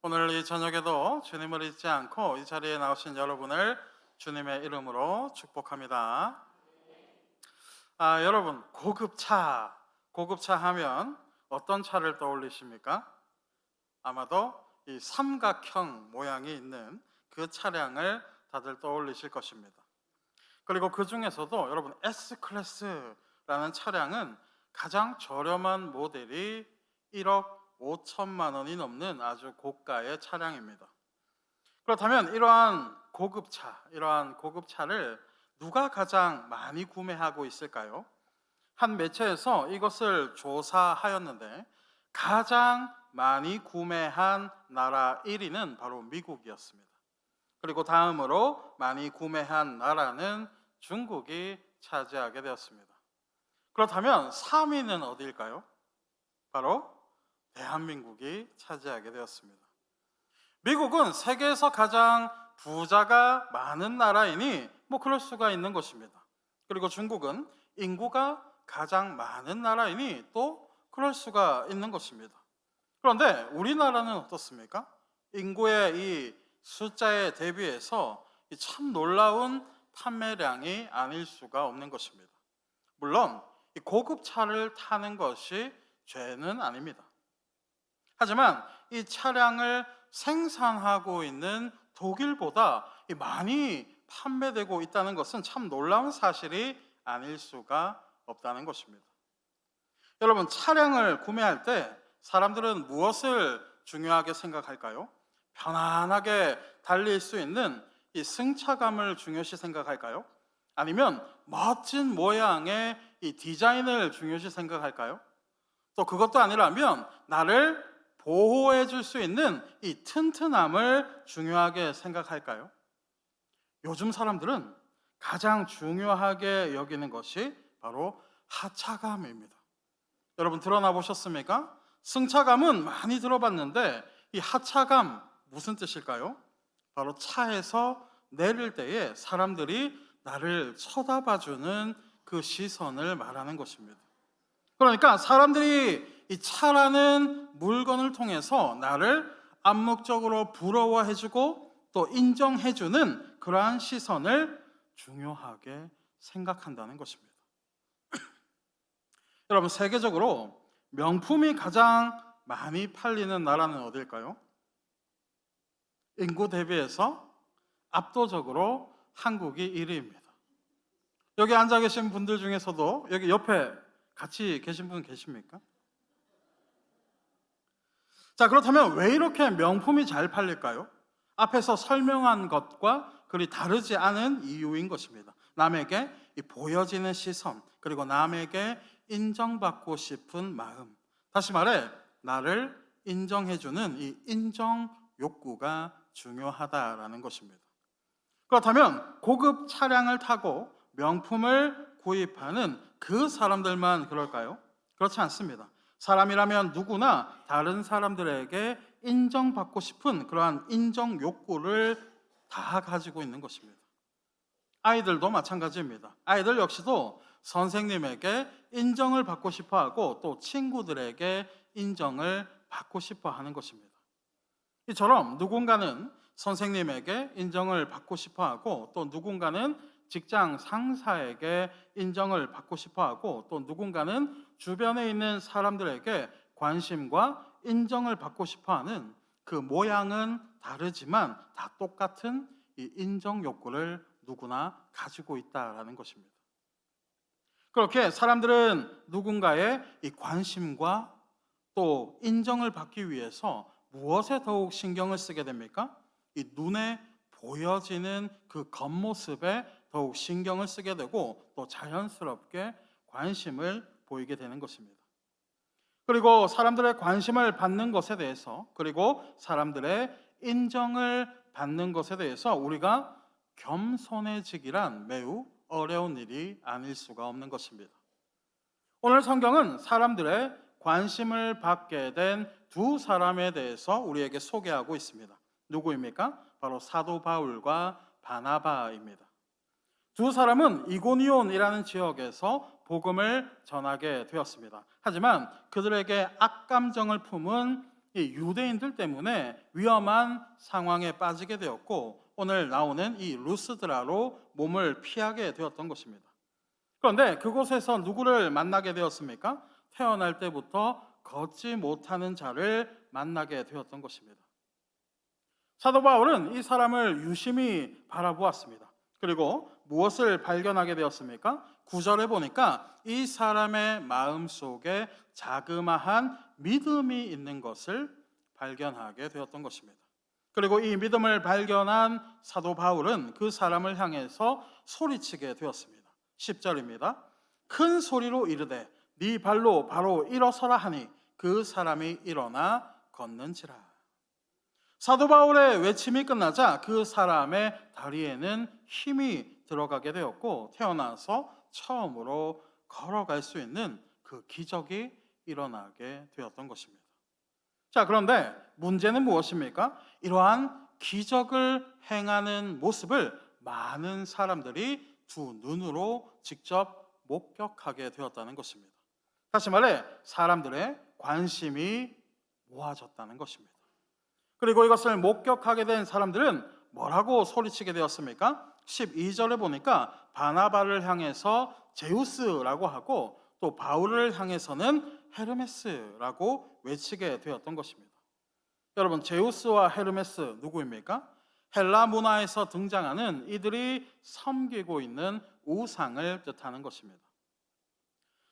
오늘 이 저녁에도 주님을 잊지 않고 이 자리에 나오신 여러분을 주님의 이름으로 축복합니다. 여러분, 고급차 하면 어떤 차를 떠올리십니까? 아마도 이 삼각형 모양이 있는 그 차량을 다들 떠올리실 것입니다. 그리고 그 중에서도 여러분, S클래스라는 차량은 가장 저렴한 모델이 1억 5천만 원이 넘는 아주 고가의 차량입니다. 그렇다면 이러한 고급차를 누가 가장 많이 구매하고 있을까요? 한 매체에서 이것을 조사하였는데 가장 많이 구매한 나라 1위는 바로 미국이었습니다. 그리고 다음으로 많이 구매한 나라는 중국이 차지하게 되었습니다. 그렇다면 3위는 어디일까요? 바로 대한민국이 차지하게 되었습니다. 미국은 세계에서 가장 부자가 많은 나라이니 그럴 수가 있는 것입니다. 그리고 중국은 인구가 가장 많은 나라이니 또 그럴 수가 있는 것입니다. 그런데 우리나라는 어떻습니까? 인구의 이 숫자에 대비해서 참 놀라운 판매량이 아닐 수가 없는 것입니다. 물론 이 고급차를 타는 것이 죄는 아닙니다. 하지만 이 차량을 생산하고 있는 독일보다 많이 판매되고 있다는 것은 참 놀라운 사실이 아닐 수가 없다는 것입니다. 여러분, 차량을 구매할 때 사람들은 무엇을 중요하게 생각할까요? 편안하게 달릴 수 있는 이 승차감을 중요시 생각할까요? 아니면 멋진 모양의 이 디자인을 중요시 생각할까요? 또 그것도 아니라면 나를 보호해 줄 수 있는 이 튼튼함을 중요하게 생각할까요? 요즘 사람들은 가장 중요하게 여기는 것이 바로 하차감입니다. 여러분, 드러나 보셨습니까? 승차감은 많이 들어봤는데 이 하차감 무슨 뜻일까요? 바로 차에서 내릴 때에 사람들이 나를 쳐다봐주는 그 시선을 말하는 것입니다. 그러니까 사람들이 이 차라는 물건을 통해서 나를 암묵적으로 부러워해주고 또 인정해주는 그러한 시선을 중요하게 생각한다는 것입니다. 여러분, 세계적으로 명품이 가장 많이 팔리는 나라는 어딜까요? 인구 대비해서 압도적으로 한국이 1위입니다. 여기 앉아 계신 분들 중에서도 여기 옆에 같이 계신 분 계십니까? 자, 그렇다면 왜 이렇게 명품이 잘 팔릴까요? 앞에서 설명한 것과 그리 다르지 않은 이유인 것입니다. 남에게 보여지는 시선, 그리고 남에게 인정받고 싶은 마음. 다시 말해, 나를 인정해주는 이 인정 욕구가 중요하다라는 것입니다. 그렇다면 고급 차량을 타고 명품을 구입하는 그 사람들만 그럴까요? 그렇지 않습니다. 사람이라면 누구나 다른 사람들에게 인정받고 싶은 그러한 인정 욕구를 다 가지고 있는 것입니다. 아이들도 마찬가지입니다. 아이들 역시도 선생님에게 인정을 받고 싶어 하고 또 친구들에게 인정을 받고 싶어 하는 것입니다. 이처럼 누군가는 선생님에게 인정을 받고 싶어 하고 또 누군가는 직장 상사에게 인정을 받고 싶어 하고 또 누군가는 주변에 있는 사람들에게 관심과 인정을 받고 싶어 하는 그 모양은 다르지만 다 똑같은 이 인정 욕구를 누구나 가지고 있다라는 것입니다. 그렇게 사람들은 누군가의 이 관심과 또 인정을 받기 위해서 무엇에 더욱 신경을 쓰게 됩니까? 이 눈에 보여지는 그 겉모습에 더욱 신경을 쓰게 되고 또 자연스럽게 관심을 보이게 되는 것입니다. 그리고 사람들의 관심을 받는 것에 대해서 그리고 사람들의 인정을 받는 것에 대해서 우리가 겸손해지기란 매우 어려운 일이 아닐 수가 없는 것입니다. 오늘 성경은 사람들의 관심을 받게 된 두 사람에 대해서 우리에게 소개하고 있습니다. 누구입니까? 바로 사도 바울과 바나바입니다. 두 사람은 이고니온이라는 지역에서 복음을 전하게 되었습니다. 하지만 그들에게 악감정을 품은 이 유대인들 때문에 위험한 상황에 빠지게 되었고 오늘 나오는 이 루스드라로 몸을 피하게 되었던 것입니다. 그런데 그곳에서 누구를 만나게 되었습니까? 태어날 때부터 걷지 못하는 자를 만나게 되었던 것입니다. 사도 바울은 이 사람을 유심히 바라보았습니다. 그리고 무엇을 발견하게 되었습니까? 9절에 보니까 이 사람의 마음 속에 자그마한 믿음이 있는 것을 발견하게 되었던 것입니다. 그리고 이 믿음을 발견한 사도 바울은 그 사람을 향해서 소리치게 되었습니다. 10절입니다. 큰 소리로 이르되 네 발로 바로 일어서라 하니 그 사람이 일어나 걷는지라. 사도 바울의 외침이 끝나자 그 사람의 다리에는 힘이 들어가게 되었고 태어나서 처음으로 걸어갈 수 있는 그 기적이 일어나게 되었던 것입니다. 자, 그런데 문제는 무엇입니까? 이러한 기적을 행하는 모습을 많은 사람들이 두 눈으로 직접 목격하게 되었다는 것입니다. 다시 말해 사람들의 관심이 모아졌다는 것입니다. 그리고 이것을 목격하게 된 사람들은 뭐라고 소리치게 되었습니까? 12절에 보니까 바나바를 향해서 제우스라고 하고 또 바울을 향해서는 헤르메스라고 외치게 되었던 것입니다. 여러분, 제우스와 헤르메스 누구입니까? 헬라 문화에서 등장하는 이들이 섬기고 있는 우상을 뜻하는 것입니다.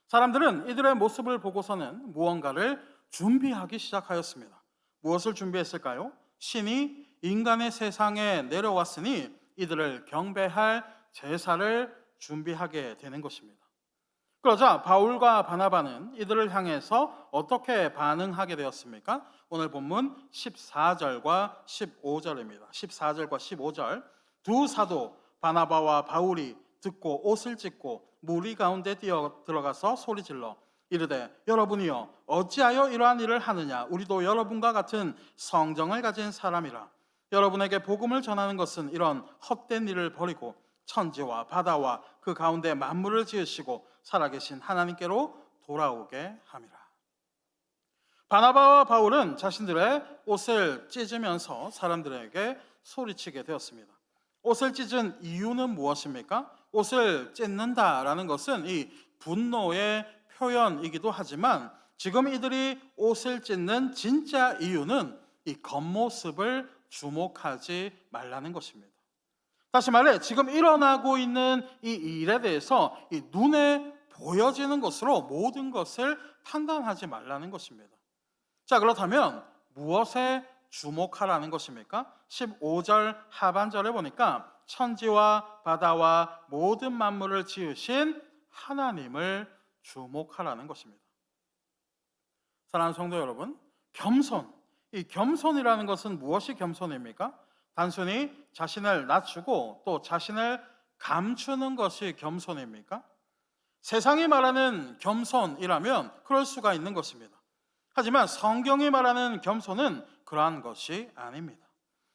사람들은 이들의 모습을 보고서는 무언가를 준비하기 시작하였습니다. 무엇을 준비했을까요? 신이 인간의 세상에 내려왔으니 이들을 경배할 제사를 준비하게 되는 것입니다. 그러자 바울과 바나바는 이들을 향해서 어떻게 반응하게 되었습니까? 오늘 본문 14절과 15절입니다. 14절과 15절. 두 사도 바나바와 바울이 듣고 옷을 찢고 무리 가운데 뛰어 들어가서 소리질러 이르되 여러분이여 어찌하여 이러한 일을 하느냐? 우리도 여러분과 같은 성정을 가진 사람이라. 여러분에게 복음을 전하는 것은 이런 헛된 일을 버리고 천지와 바다와 그 가운데 만물을 지으시고 살아계신 하나님께로 돌아오게 함이라. 바나바와 바울은 자신들의 옷을 찢으면서 사람들에게 소리치게 되었습니다. 옷을 찢은 이유는 무엇입니까? 옷을 찢는다라는 것은 이 분노의 표현이기도 하지만 지금 이들이 옷을 찢는 진짜 이유는 이 겉모습을 주목하지 말라는 것입니다. 다시 말해 지금 일어나고 있는 이 일에 대해서 이 눈에 보여지는 것으로 모든 것을 판단하지 말라는 것입니다. 자, 그렇다면 무엇에 주목하라는 것입니까? 15절 하반절에 보니까 천지와 바다와 모든 만물을 지으신 하나님을 주목하라는 것입니다. 사랑하는 성도 여러분, 겸손, 이 겸손이라는 것은 무엇이 겸손입니까? 단순히 자신을 낮추고 또 자신을 감추는 것이 겸손입니까? 세상이 말하는 겸손이라면 그럴 수가 있는 것입니다. 하지만 성경이 말하는 겸손은 그러한 것이 아닙니다.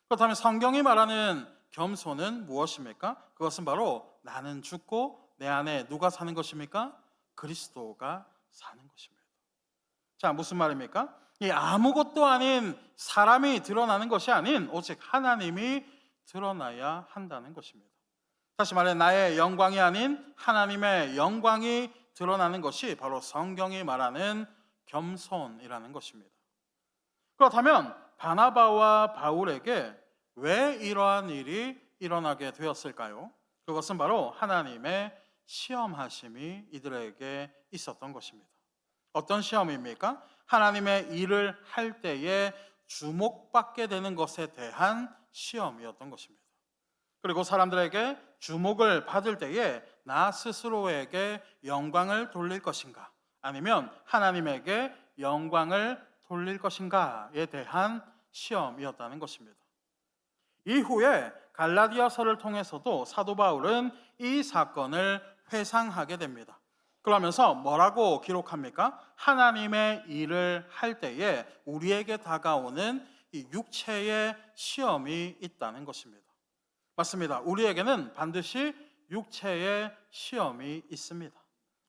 그렇다면 성경이 말하는 겸손은 무엇입니까? 그것은 바로 나는 죽고 내 안에 누가 사는 것입니까? 그리스도가 사는 것입니다. 자, 무슨 말입니까? 이 아무것도 아닌 사람이 드러나는 것이 아닌 오직 하나님이 드러나야 한다는 것입니다. 다시 말해 나의 영광이 아닌 하나님의 영광이 드러나는 것이 바로 성경이 말하는 겸손이라는 것입니다. 그렇다면 바나바와 바울에게 왜 이러한 일이 일어나게 되었을까요? 그것은 바로 하나님의 시험하심이 이들에게 있었던 것입니다. 어떤 시험입니까? 하나님의 일을 할 때에 주목받게 되는 것에 대한 시험이었던 것입니다. 그리고 사람들에게 주목을 받을 때에 나 스스로에게 영광을 돌릴 것인가 아니면 하나님에게 영광을 돌릴 것인가에 대한 시험이었다는 것입니다. 이후에 갈라디아서를 통해서도 사도 바울은 이 사건을 회상하게 됩니다. 그러면서 뭐라고 기록합니까? 하나님의 일을 할 때에 우리에게 다가오는 이 육체의 시험이 있다는 것입니다. 맞습니다. 우리에게는 반드시 육체의 시험이 있습니다.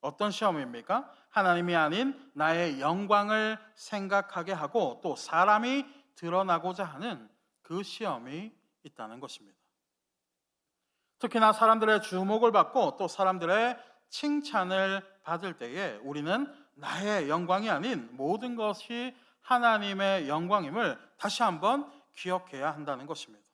어떤 시험입니까? 하나님이 아닌 나의 영광을 생각하게 하고 또 사람이 드러나고자 하는 그 시험이 있다는 것입니다. 특히나 사람들의 주목을 받고 또 사람들의 칭찬을 받을 때에 우리는 나의 영광이 아닌 모든 것이 하나님의 영광임을 다시 한번 기억해야 한다는 것입니다.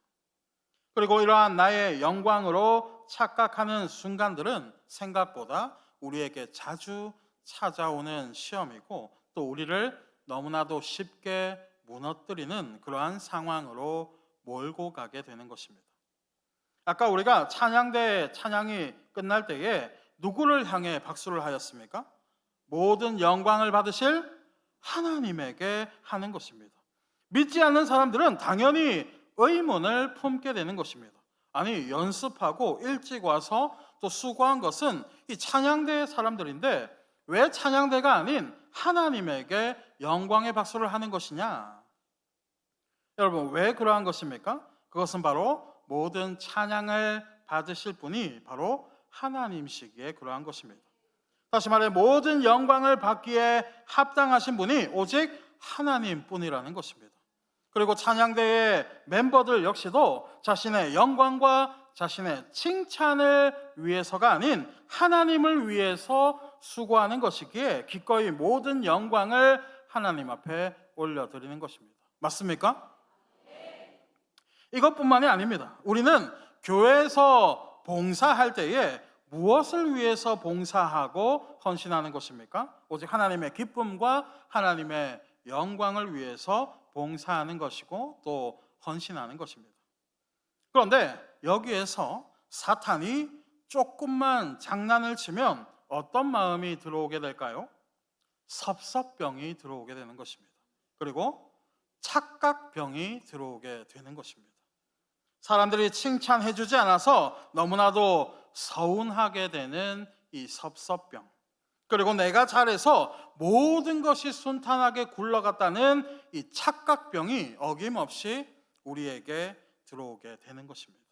그리고 이러한 나의 영광으로 착각하는 순간들은 생각보다 우리에게 자주 찾아오는 시험이고 또 우리를 너무나도 쉽게 무너뜨리는 그러한 상황으로 몰고 가게 되는 것입니다. 아까 우리가 찬양대 찬양이 끝날 때에 누구를 향해 박수를 하였습니까? 모든 영광을 받으실 하나님에게 하는 것입니다. 믿지 않는 사람들은 당연히 의문을 품게 되는 것입니다. 아니, 연습하고 일찍 와서 또 수고한 것은 이 찬양대의 사람들인데 왜 찬양대가 아닌 하나님에게 영광의 박수를 하는 것이냐? 여러분, 왜 그러한 것입니까? 그것은 바로 모든 찬양을 받으실 분이 바로 하나님이시기에 그러한 것입니다. 다시 말해 모든 영광을 받기에 합당하신 분이 오직 하나님뿐이라는 것입니다. 그리고 찬양대의 멤버들 역시도 자신의 영광과 자신의 칭찬을 위해서가 아닌 하나님을 위해서 수고하는 것이기에 기꺼이 모든 영광을 하나님 앞에 올려드리는 것입니다. 맞습니까? 이것뿐만이 아닙니다. 우리는 교회에서 봉사할 때에 무엇을 위해서 봉사하고 헌신하는 것입니까? 오직 하나님의 기쁨과 하나님의 영광을 위해서 봉사하는 것이고 또 헌신하는 것입니다. 그런데 여기에서 사탄이 조금만 장난을 치면 어떤 마음이 들어오게 될까요? 섭섭병이 들어오게 되는 것입니다. 그리고 착각병이 들어오게 되는 것입니다. 사람들이 칭찬해주지 않아서 너무나도 서운하게 되는 이 섭섭병, 그리고 내가 잘해서 모든 것이 순탄하게 굴러갔다는 이 착각병이 어김없이 우리에게 들어오게 되는 것입니다.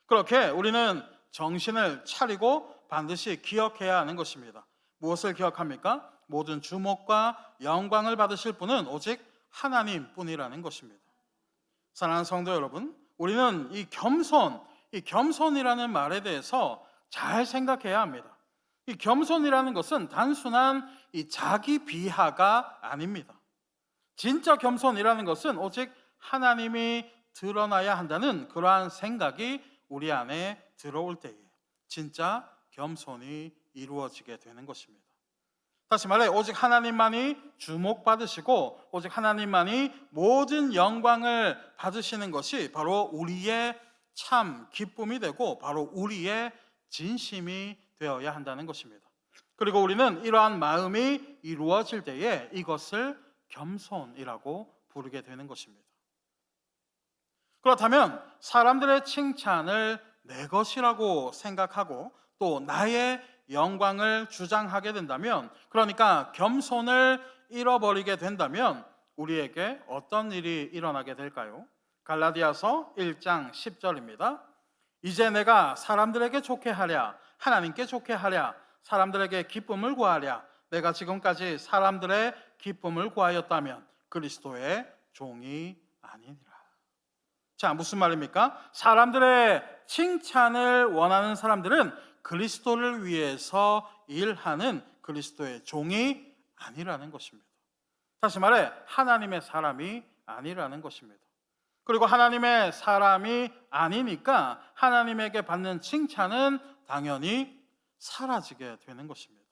그렇게 우리는 정신을 차리고 반드시 기억해야 하는 것입니다. 무엇을 기억합니까? 모든 주목과 영광을 받으실 분은 오직 하나님뿐이라는 것입니다. 사랑하는 성도 여러분, 우리는 이 겸손이라는 말에 대해서 잘 생각해야 합니다. 이 겸손이라는 것은 단순한 이 자기 비하가 아닙니다. 진짜 겸손이라는 것은 오직 하나님이 드러나야 한다는 그러한 생각이 우리 안에 들어올 때에 진짜 겸손이 이루어지게 되는 것입니다. 다시 말해 오직 하나님만이 주목받으시고 오직 하나님만이 모든 영광을 받으시는 것이 바로 우리의 참 기쁨이 되고 바로 우리의 진심이 되어야 한다는 것입니다. 그리고 우리는 이러한 마음이 이루어질 때에 이것을 겸손이라고 부르게 되는 것입니다. 그렇다면 사람들의 칭찬을 내 것이라고 생각하고 또 나의 영광을 주장하게 된다면, 그러니까 겸손을 잃어버리게 된다면 우리에게 어떤 일이 일어나게 될까요? 갈라디아서 1장 10절입니다. 이제 내가 사람들에게 좋게 하랴 하나님께 좋게 하랴 사람들에게 기쁨을 구하랴 내가 지금까지 사람들의 기쁨을 구하였다면 그리스도의 종이 아니니라. 자, 무슨 말입니까? 사람들의 칭찬을 원하는 사람들은 그리스도를 위해서 일하는 그리스도의 종이 아니라는 것입니다. 다시 말해 하나님의 사람이 아니라는 것입니다. 그리고 하나님의 사람이 아니니까 하나님에게 받는 칭찬은 당연히 사라지게 되는 것입니다.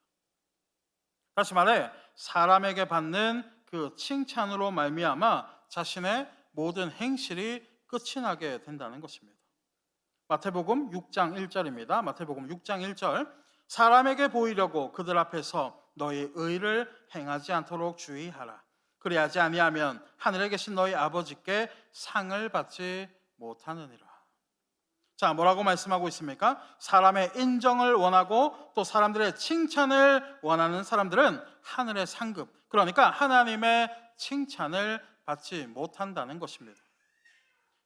다시 말해 사람에게 받는 그 칭찬으로 말미암아 자신의 모든 행실이 끝이 나게 된다는 것입니다. 마태복음 6장 1절입니다. 마태복음 6장 1절 사람에게 보이려고 그들 앞에서 너희 의를 행하지 않도록 주의하라. 그리하지 아니하면 하늘에 계신 너희 아버지께 상을 받지 못하느니라. 자, 뭐라고 말씀하고 있습니까? 사람의 인정을 원하고 또 사람들의 칭찬을 원하는 사람들은 하늘의 상급, 그러니까 하나님의 칭찬을 받지 못한다는 것입니다.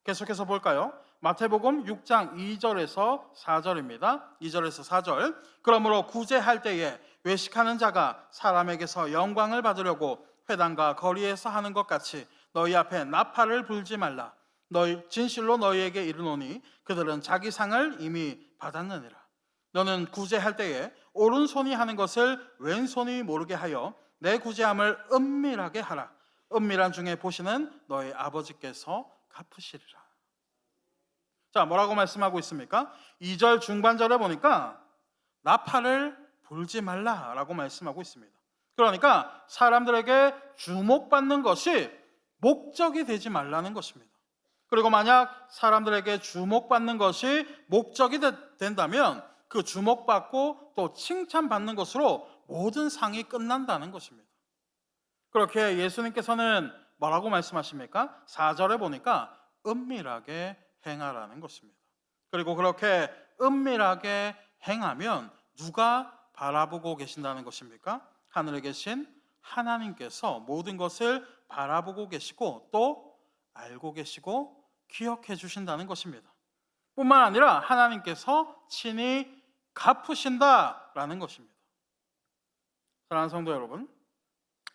계속해서 볼까요? 마태복음 6장 2절에서 4절입니다. 2절에서 4절. 그러므로 구제할 때에 외식하는 자가 사람에게서 영광을 받으려고 회당과 거리에서 하는 것 같이 너희 앞에 나팔을 불지 말라. 너희 진실로 너희에게 이르노니 그들은 자기 상을 이미 받았느니라. 너는 구제할 때에 오른손이 하는 것을 왼손이 모르게 하여 내 구제함을 은밀하게 하라. 은밀한 중에 보시는 너희 아버지께서 갚으시리라. 자, 뭐라고 말씀하고 있습니까? 2절 중반절에 보니까 나팔을 불지 말라라고 말씀하고 있습니다. 그러니까 사람들에게 주목받는 것이 목적이 되지 말라는 것입니다. 그리고 만약 사람들에게 주목받는 것이 목적이 된다면 그 주목받고 또 칭찬받는 것으로 모든 상이 끝난다는 것입니다. 그렇게 예수님께서는 뭐라고 말씀하십니까? 4절에 보니까 은밀하게 행하라는 것입니다. 그리고 그렇게 은밀하게 행하면 누가 바라보고 계신다는 것입니까? 하늘에 계신 하나님께서 모든 것을 바라보고 계시고 또 알고 계시고 기억해 주신다는 것입니다. 뿐만 아니라 하나님께서 친히 갚으신다라는 것입니다. 사랑하는 성도 여러분,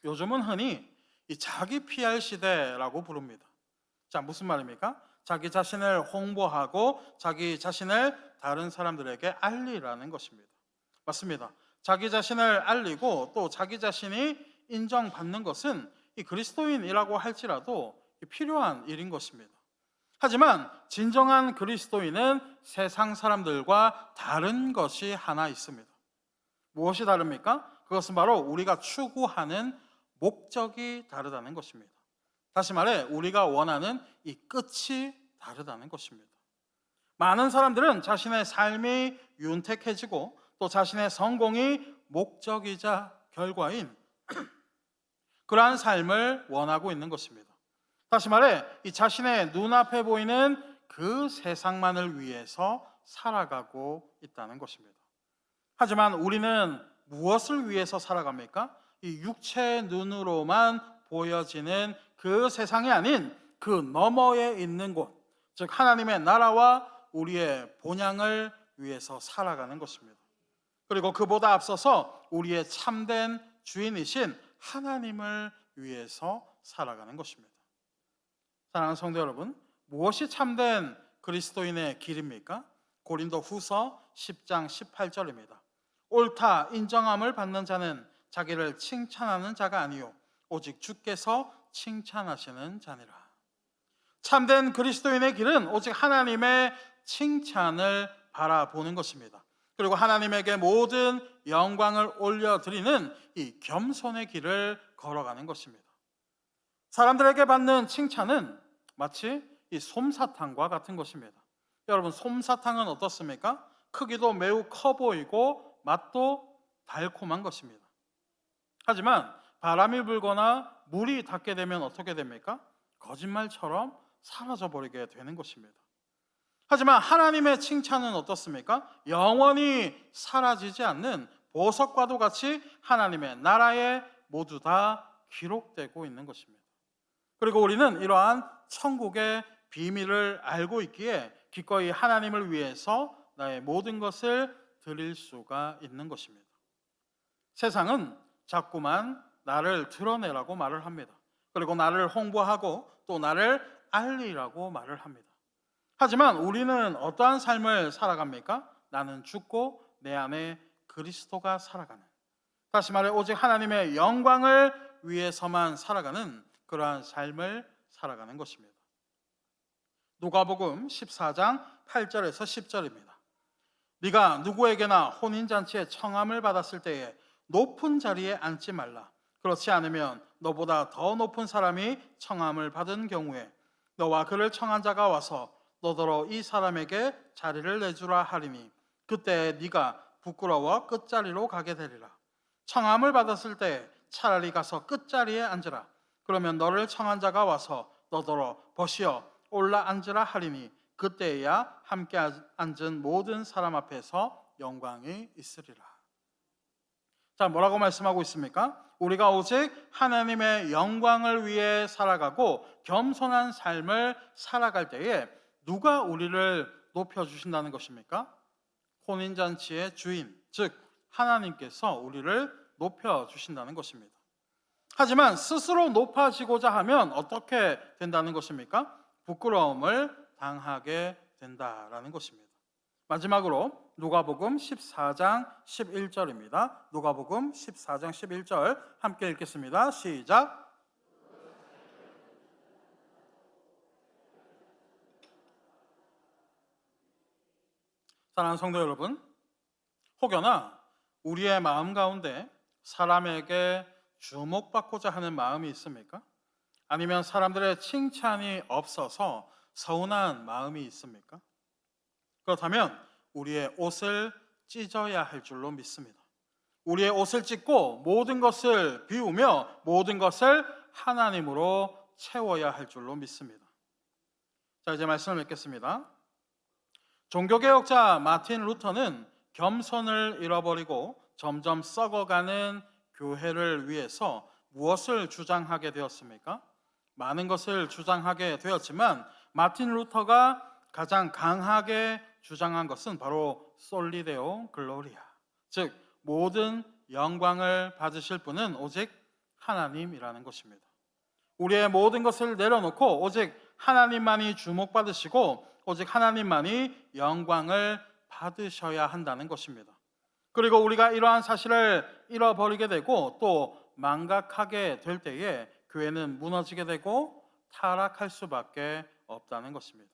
요즘은 흔히 이 자기 PR 시대라고 부릅니다. 자, 무슨 말입니까? 자기 자신을 홍보하고 자기 자신을 다른 사람들에게 알리라는 것입니다. 맞습니다. 자기 자신을 알리고 또 자기 자신이 인정받는 것은 이 그리스도인이라고 할지라도 필요한 일인 것입니다. 하지만 진정한 그리스도인은 세상 사람들과 다른 것이 하나 있습니다. 무엇이 다릅니까? 그것은 바로 우리가 추구하는 목적이 다르다는 것입니다. 다시 말해 우리가 원하는 이 끝이 다르다는 것입니다. 많은 사람들은 자신의 삶이 윤택해지고 또 자신의 성공이 목적이자 결과인 그러한 삶을 원하고 있는 것입니다. 다시 말해 이 자신의 눈앞에 보이는 그 세상만을 위해서 살아가고 있다는 것입니다. 하지만 우리는 무엇을 위해서 살아갑니까? 이 육체의 눈으로만 보여지는 그 세상이 아닌 그 너머에 있는 곳, 즉 하나님의 나라와 우리의 본향을 위해서 살아가는 것입니다. 그리고 그보다 앞서서 우리의 참된 주인이신 하나님을 위해서 살아가는 것입니다. 사랑하는 성도 여러분, 무엇이 참된 그리스도인의 길입니까? 고린도 후서 10장 18절입니다. 옳다 인정함을 받는 자는 자기를 칭찬하는 자가 아니요 오직 주께서 칭찬하시는 자니라. 참된 그리스도인의 길은 오직 하나님의 칭찬을 바라보는 것입니다. 그리고 하나님에게 모든 영광을 올려드리는 이 겸손의 길을 걸어가는 것입니다. 사람들에게 받는 칭찬은 마치 이 솜사탕과 같은 것입니다. 여러분, 솜사탕은 어떻습니까? 크기도 매우 커 보이고 맛도 달콤한 것입니다. 하지만 바람이 불거나 물이 닿게 되면 어떻게 됩니까? 거짓말처럼 사라져 버리게 되는 것입니다. 하지만 하나님의 칭찬은 어떻습니까? 영원히 사라지지 않는 보석과도 같이 하나님의 나라에 모두 다 기록되고 있는 것입니다. 그리고 우리는 이러한 천국의 비밀을 알고 있기에 기꺼이 하나님을 위해서 나의 모든 것을 드릴 수가 있는 것입니다. 세상은 자꾸만 나를 드러내라고 말을 합니다. 그리고 나를 홍보하고 또 나를 알리라고 말을 합니다. 하지만 우리는 어떠한 삶을 살아갑니까? 나는 죽고 내 안에 그리스도가 살아가는, 다시 말해 오직 하나님의 영광을 위해서만 살아가는 그러한 삶을 살아가는 것입니다. 누가복음 14장 8절에서 10절입니다. 네가 누구에게나 혼인잔치에 청함을 받았을 때에 높은 자리에 앉지 말라. 그렇지 않으면 너보다 더 높은 사람이 청함을 받은 경우에 너와 그를 청한 자가 와서 너더러 이 사람에게 자리를 내주라 하리니 그때 네가 부끄러워 끝자리로 가게 되리라. 청함을 받았을 때 차라리 가서 끝자리에 앉으라. 그러면 너를 청한 자가 와서 너더러 벗으어 올라 앉으라 하리니 그때야 함께 앉은 모든 사람 앞에서 영광이 있으리라. 자, 뭐라고 말씀하고 있습니까? 우리가 오직 하나님의 영광을 위해 살아가고 겸손한 삶을 살아갈 때에 누가 우리를 높여주신다는 것입니까? 혼인잔치의 주인, 즉 하나님께서 우리를 높여주신다는 것입니다. 하지만 스스로 높아지고자 하면 어떻게 된다는 것입니까? 부끄러움을 당하게 된다라는 것입니다. 마지막으로 누가복음 14장 11절입니다. 누가복음 14장 11절 함께 읽겠습니다. 시작. 사랑하는 성도 여러분, 혹여나 우리의 마음 가운데 사람에게 주목받고자 하는 마음이 있습니까? 아니면 사람들의 칭찬이 없어서 서운한 마음이 있습니까? 그렇다면 우리의 옷을 찢어야 할 줄로 믿습니다. 우리의 옷을 찢고 모든 것을 비우며 모든 것을 하나님으로 채워야 할 줄로 믿습니다. 자, 이제 말씀을 맺겠습니다. 종교개혁자 마틴 루터는 겸손을 잃어버리고 점점 썩어가는 교회를 위해서 무엇을 주장하게 되었습니까? 많은 것을 주장하게 되었지만 마틴 루터가 가장 강하게 주장한 것은 바로 솔리데오 글로리아, 즉 모든 영광을 받으실 분은 오직 하나님이라는 것입니다. 우리의 모든 것을 내려놓고 오직 하나님만이 주목받으시고 오직 하나님만이 영광을 받으셔야 한다는 것입니다. 그리고 우리가 이러한 사실을 잃어버리게 되고 또 망각하게 될 때에 교회는 무너지게 되고 타락할 수밖에 없다는 것입니다.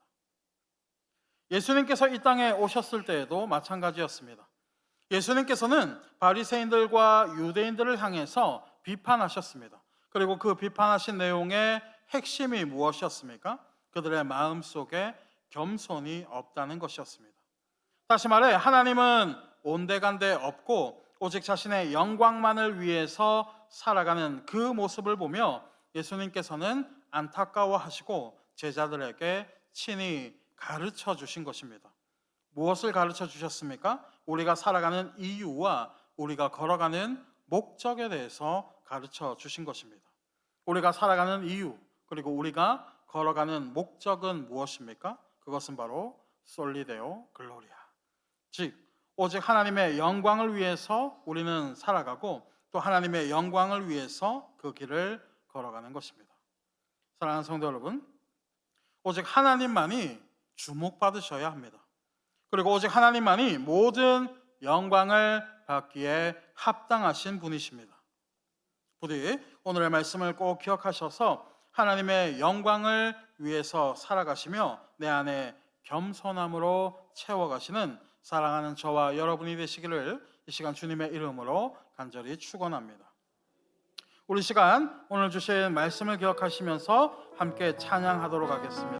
예수님께서 이 땅에 오셨을 때에도 마찬가지였습니다. 예수님께서는 바리새인들과 유대인들을 향해서 비판하셨습니다. 그리고 그 비판하신 내용의 핵심이 무엇이었습니까? 그들의 마음속에 겸손이 없다는 것이었습니다. 다시 말해 하나님은 온데간데 없고 오직 자신의 영광만을 위해서 살아가는 그 모습을 보며 예수님께서는 안타까워하시고 제자들에게 친히 가르쳐 주신 것입니다. 무엇을 가르쳐 주셨습니까? 우리가 살아가는 이유와 우리가 걸어가는 목적에 대해서 가르쳐 주신 것입니다. 우리가 살아가는 이유 그리고 우리가 걸어가는 목적은 무엇입니까? 그것은 바로 솔리데오 글로리아, 즉 오직 하나님의 영광을 위해서 우리는 살아가고 또 하나님의 영광을 위해서 그 길을 걸어가는 것입니다. 사랑하는 성도 여러분, 오직 하나님만이 주목받으셔야 합니다. 그리고 오직 하나님만이 모든 영광을 받기에 합당하신 분이십니다. 부디 오늘의 말씀을 꼭 기억하셔서 하나님의 영광을 위해서 살아가시며 내 안에 겸손함으로 채워가시는 사랑하는 저와 여러분이 되시기를 이 시간 주님의 이름으로 간절히 축원합니다. 우리 시간 오늘 주신 말씀을 기억하시면서 함께 찬양하도록 하겠습니다.